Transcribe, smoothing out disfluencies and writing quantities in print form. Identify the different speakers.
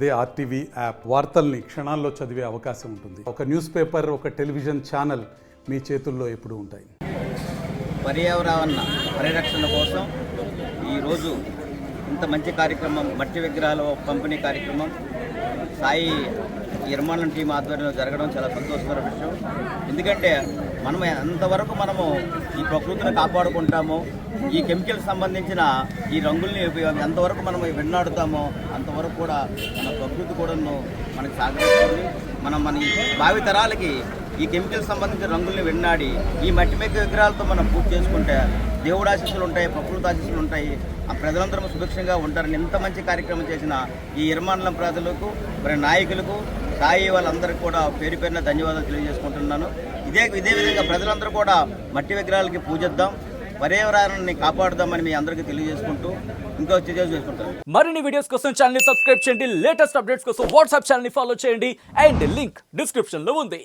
Speaker 1: అదే RTV app వార్తల్ని క్షణాల్లో చదివే అవకాశం ఉంటుంది. ఒక న్యూస్ పేపర్, ఒక టెలివిజన్ ఛానల్ మీ చేతుల్లో ఎప్పుడూ ఉంటాయి.
Speaker 2: పర్యావరణ పరిరక్షణ కోసం ఈరోజు ఇంత మంచి కార్యక్రమం, మట్టి విగ్రహాల పంపిణీ కార్యక్రమం సాయి నిర్మాణం టీం ఆధ్వర్యంలో జరగడం చాలా సంతోషకర విషయం. ఎందుకంటే మనం ఎంతవరకు మనము ఈ ప్రకృతిని కాపాడుకుంటామో, ఈ కెమికల్స్ సంబంధించిన ఈ రంగుల్ని ఎంతవరకు మనం వెన్నాడుతామో అంతవరకు కూడా మన ప్రకృతి కూడా మనకి సాగరిస్తుంది. మన భావి తరాలకి ఈ కెమికల్స్ సంబంధించిన రంగుల్ని వెన్నాడి ఈ మట్టి మెక్క విగ్రహాలతో మనం పూజ చేసుకుంటే దేవుడు ఆశీస్సులు ఉంటాయి, ప్రకృతి ఆశీస్సులు ఉంటాయి, ఆ ప్రజలందరూ సుభిక్షంగా ఉంటారని ఎంత మంచి కార్యక్రమం చేసిన ఈ ఇర్మాన్లం ప్రజలకు, మరి నాయకులకు, సాయి వాళ్ళందరికీ కూడా పేరు పేరున ధన్యవాదాలు తెలియజేసుకుంటున్నాను. ఇదే విధంగా ప్రజలందరూ కూడా మట్టి విగ్రహాలకి పూజిద్దాం, పర్యావరణాన్ని కాపాడుదామని మీ అందరికీ తెలియజేసుకుంటూ ఇంకో చేసుకుంటాను.
Speaker 3: మరిన్ని వీడియోస్ కోసం ఛానల్ ని సబ్స్క్రైబ్ చేయండి, లేటెస్ట్ అప్డేట్స్ కోసం వాట్సాప్ ఛానల్ ని ఫాలో చేయండి అండ్ లింక్ డిస్క్రిప్షన్ లో ఉంది.